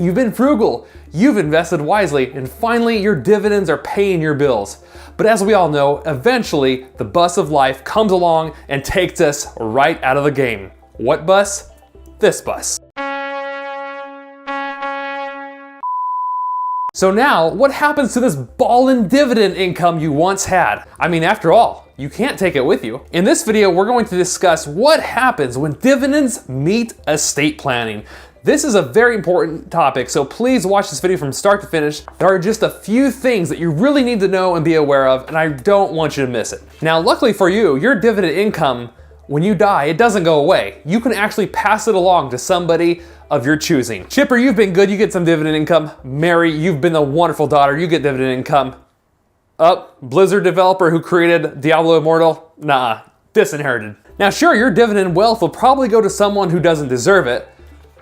You've been frugal, you've invested wisely, and finally your dividends are paying your bills. But as we all know, eventually the bus of life comes along and takes us right out of the game. What bus? This bus. So now, what happens to this ballin' dividend income you once had? I mean, after all, you can't take it with you. In this video, we're going to discuss what happens when dividends meet estate planning. This is a very important topic, so please watch this video from start to finish. There are just a few things that you really need to know and be aware of, and I don't want you to miss it. Now, luckily for you, your dividend income, when you die, it doesn't go away. You can actually pass it along to somebody of your choosing. Chipper, you've been good, you get some dividend income. Mary, you've been a wonderful daughter, you get dividend income. Blizzard developer who created Diablo Immortal, nah, disinherited. Now sure, your dividend wealth will probably go to someone who doesn't deserve it,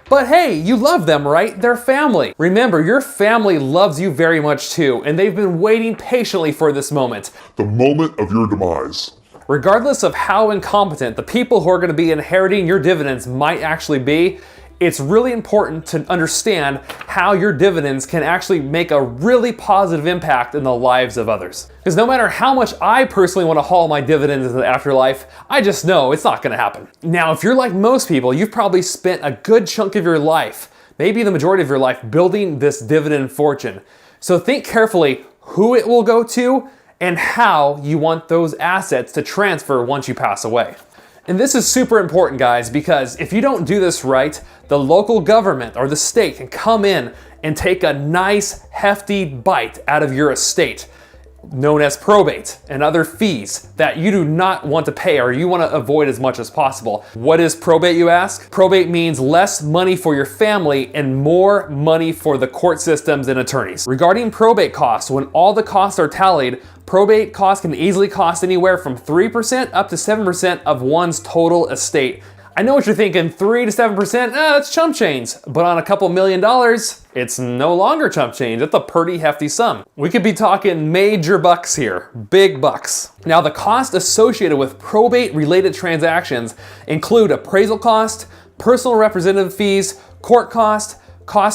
but hey, you love them, right? They're family. Remember, your family loves you very much too, and they've been waiting patiently for this moment. The moment of your demise. Regardless of how incompetent the people who are going to be inheriting your dividends might actually be, it's really important to understand how your dividends can actually make a really positive impact in the lives of others. Because no matter how much I personally want to haul my dividends into the afterlife, I just know it's not going to happen. Now, if you're like most people, you've probably spent a good chunk of your life, maybe the majority of your life, building this dividend fortune. So think carefully who it will go to and how you want those assets to transfer once you pass away. And this is super important, guys, because if you don't do this right, the local government or the state can come in and take a nice hefty bite out of your estate, known as probate and other fees that you do not want to pay or you want to avoid as much as possible. What is probate, you ask? Probate means less money for your family and more money for the court systems and attorneys. Regarding probate costs, when all the costs are tallied, probate costs can easily cost anywhere from 3% up to 7% of one's total estate. I know what you're thinking, 3 to 7%, that's chump change. But on a couple $1 million, it's no longer chump change. It's a pretty hefty sum. We could be talking major bucks here, big bucks. Now, the cost associated with probate-related transactions include appraisal cost, personal representative fees, court cost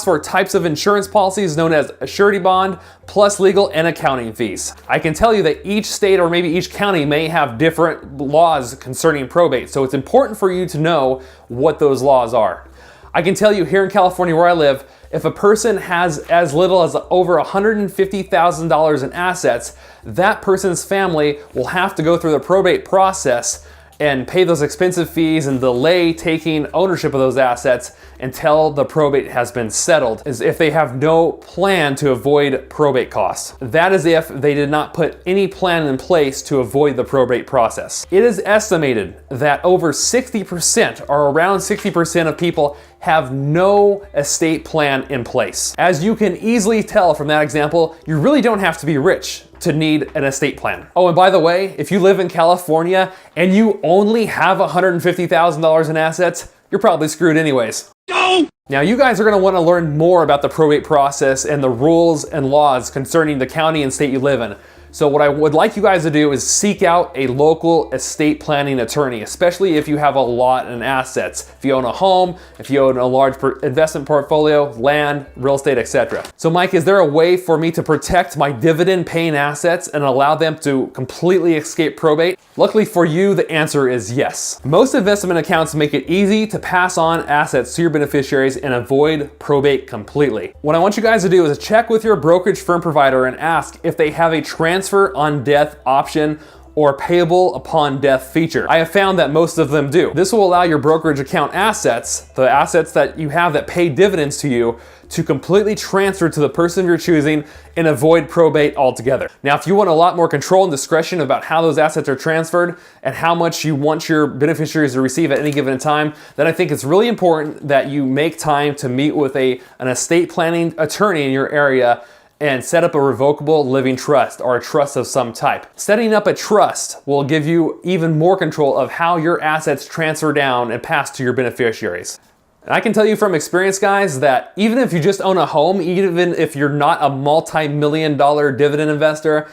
for types of insurance policies known as a surety bond, plus legal and accounting fees. I can tell you that each state or maybe each county may have different laws concerning probate, so it's important for you to know what those laws are. I can tell you here in California where I live, if a person has as little as over $150,000 in assets, that person's family will have to go through the probate process and pay those expensive fees and delay taking ownership of those assets until the probate has been settled, as if they have no plan to avoid probate costs. That is if they did not put any plan in place to avoid the probate process. It is estimated that over 60% or around 60% of people have no estate plan in place. As you can easily tell from that example, you really don't have to be rich to need an estate plan. Oh, and by the way, if you live in California and you only have $150,000 in assets, you're probably screwed anyways. No! Now, you guys are gonna wanna learn more about the probate process and the rules and laws concerning the county and state you live in. So what I would like you guys to do is seek out a local estate planning attorney, especially if you have a lot in assets. If you own a home, if you own a large investment portfolio, land, real estate, etc. So Mike, is there a way for me to protect my dividend paying assets and allow them to completely escape probate? Luckily for you, the answer is yes. Most investment accounts make it easy to pass on assets to your beneficiaries and avoid probate completely. What I want you guys to do is check with your brokerage firm provider and ask if they have a transfer on death option or payable upon death feature. I have found that most of them do. This will allow your brokerage account assets, the assets that you have that pay dividends to you, to completely transfer to the person you're choosing and avoid probate altogether. Now, if you want a lot more control and discretion about how those assets are transferred and how much you want your beneficiaries to receive at any given time, then I think it's really important that you make time to meet with an estate planning attorney in your area and set up a revocable living trust or a trust of some type. Setting up a trust will give you even more control of how your assets transfer down and pass to your beneficiaries. And I can tell you from experience, guys, that even if you just own a home, even if you're not a multi-million-dollar dividend investor,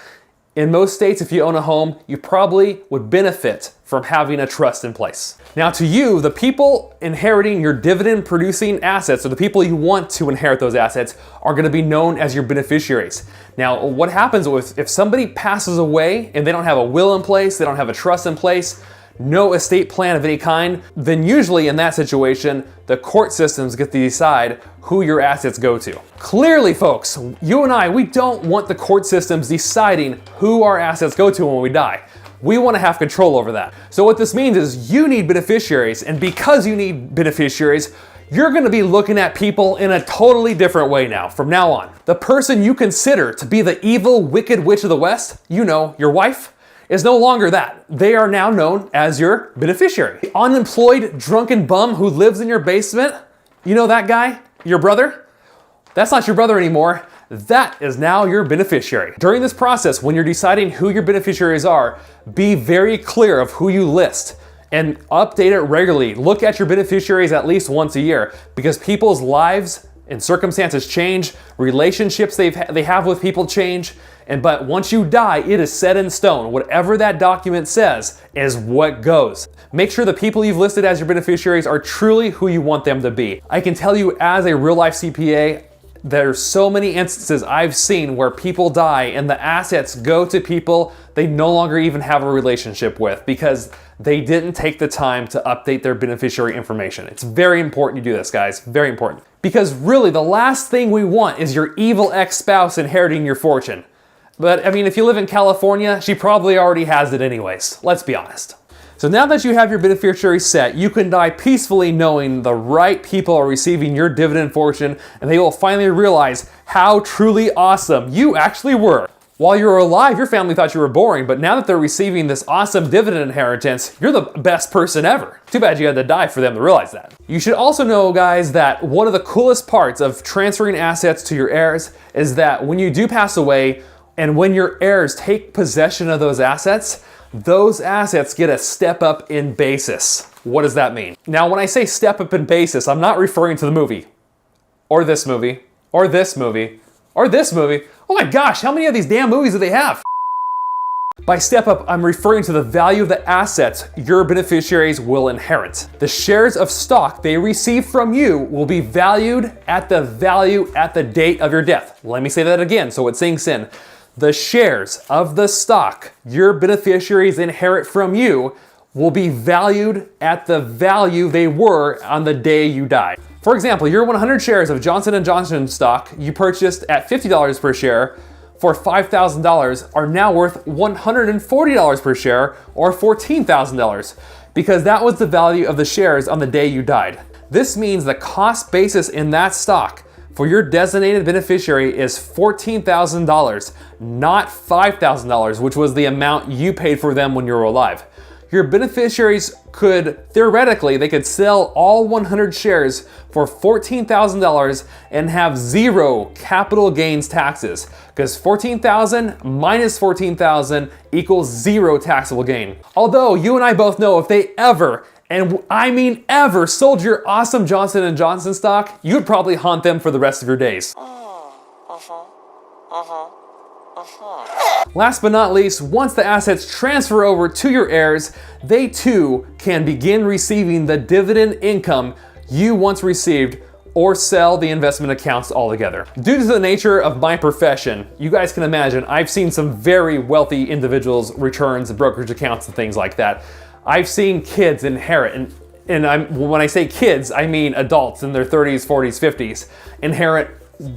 In most states, if you own a home, you probably would benefit from having a trust in place. Now to you, the people inheriting your dividend producing assets, or the people you want to inherit those assets, are gonna be known as your beneficiaries. Now, what happens if somebody passes away and they don't have a will in place, they don't have a trust in place, no estate plan of any kind, then usually in that situation, the court systems get to decide who your assets go to. Clearly, folks, you and I, we don't want the court systems deciding who our assets go to when we die. We want to have control over that. So what this means is you need beneficiaries, and because you need beneficiaries, you're gonna be looking at people in a totally different way now, from now on. The person you consider to be the evil, wicked witch of the West, you know, your wife, is no longer that. They are now known as your beneficiary. The unemployed, drunken bum who lives in your basement, you know that guy? Your brother? That's not your brother anymore. That is now your beneficiary. During this process, when you're deciding who your beneficiaries are, be very clear of who you list and update it regularly. Look at your beneficiaries at least once a year, because people's lives and circumstances change, relationships they have with people change, but once you die, it is set in stone. Whatever that document says is what goes. Make sure the people you've listed as your beneficiaries are truly who you want them to be. I can tell you as a real life CPA, there's so many instances I've seen where people die and the assets go to people they no longer even have a relationship with because they didn't take the time to update their beneficiary information. It's very important you do this, guys, very important. Because really, the last thing we want is your evil ex-spouse inheriting your fortune. But I mean, if you live in California, she probably already has it anyways, let's be honest. So now that you have your beneficiary set, you can die peacefully knowing the right people are receiving your dividend fortune, and they will finally realize how truly awesome you actually were. While you were alive, your family thought you were boring, but now that they're receiving this awesome dividend inheritance, you're the best person ever. Too bad you had to die for them to realize that. You should also know, guys, that one of the coolest parts of transferring assets to your heirs is that when you do pass away, and when your heirs take possession of those assets get a step up in basis. What does that mean? Now, when I say step up in basis, I'm not referring to the movie, or this movie, or this movie, or this movie. Oh my gosh, how many of these damn movies do they have? By step up, I'm referring to the value of the assets your beneficiaries will inherit. The shares of stock they receive from you will be valued at the value at the date of your death. Let me say that again so it sinks in. The shares of the stock your beneficiaries inherit from you will be valued at the value they were on the day you died. For example, your 100 shares of Johnson & Johnson stock you purchased at $50 per share for $5,000 are now worth $140 per share, or $14,000, because that was the value of the shares on the day you died. This means the cost basis in that stock for your designated beneficiary is $14,000, not $5,000, which was the amount you paid for them when you were alive. Your beneficiaries could, theoretically, they could sell all 100 shares for $14,000 and have zero capital gains taxes, because 14,000 minus 14,000 equals zero taxable gain. Although you and I both know if they ever, and I mean ever, sold your awesome Johnson & Johnson stock, you'd probably haunt them for the rest of your days. Last but not least, once the assets transfer over to your heirs, they too can begin receiving the dividend income you once received, or sell the investment accounts altogether. Due to the nature of my profession, you guys can imagine I've seen some very wealthy individuals' returns, brokerage accounts, and things like that. I've seen kids inherit, when I say kids, I mean adults in their 30s, 40s, 50s, inherit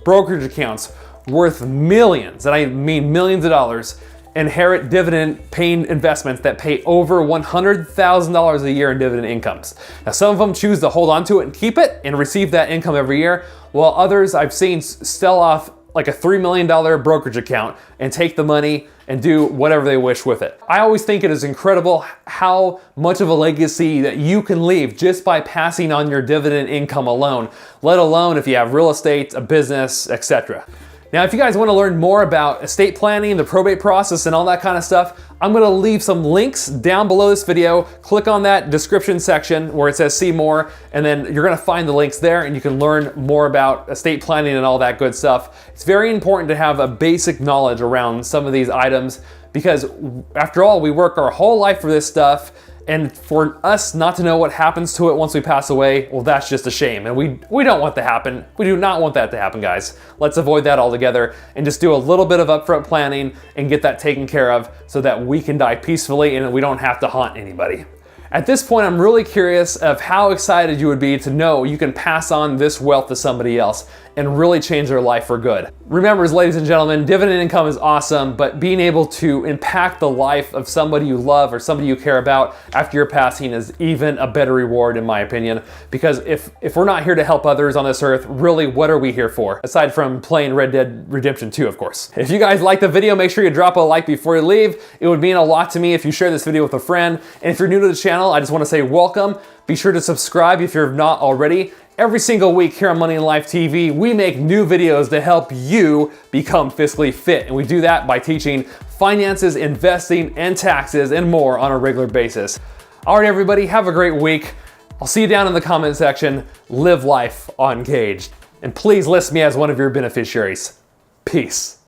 brokerage accounts worth millions, and I mean millions of dollars, inherit dividend paying investments that pay over $100,000 a year in dividend incomes. Now, some of them choose to hold on to it and keep it and receive that income every year, while others I've seen sell off like a $3 million brokerage account and take the money and do whatever they wish with it. I always think it is incredible how much of a legacy that you can leave just by passing on your dividend income alone, let alone if you have real estate, a business, etc. Now, if you guys want to learn more about estate planning, the probate process, and all that kind of stuff, I'm going to leave some links down below this video. Click on that description section where it says see more, and then you're going to find the links there and you can learn more about estate planning and all that good stuff. It's very important to have a basic knowledge around some of these items because after all, we work our whole life for this stuff, and for us not to know what happens to it once we pass away, well, that's just a shame. And we don't want that to happen. We do not want that to happen, guys. Let's avoid that altogether and just do a little bit of upfront planning and get that taken care of so that we can die peacefully and we don't have to haunt anybody. At this point, I'm really curious of how excited you would be to know you can pass on this wealth to somebody else and really change their life for good. Remember, ladies and gentlemen, dividend income is awesome, but being able to impact the life of somebody you love or somebody you care about after your passing is even a better reward, in my opinion. Because if we're not here to help others on this earth, really, what are we here for? Aside from playing Red Dead Redemption 2, of course. If you guys like the video, make sure you drop a like before you leave. It would mean a lot to me if you share this video with a friend. And if you're new to the channel, I just want to say welcome. Be sure to subscribe if you're not already. Every single week here on Money in Life TV, we make new videos to help you become fiscally fit. And we do that by teaching finances, investing, and taxes, and more on a regular basis. All right, everybody, have a great week. I'll see you down in the comment section. Live life uncaged. And please list me as one of your beneficiaries. Peace.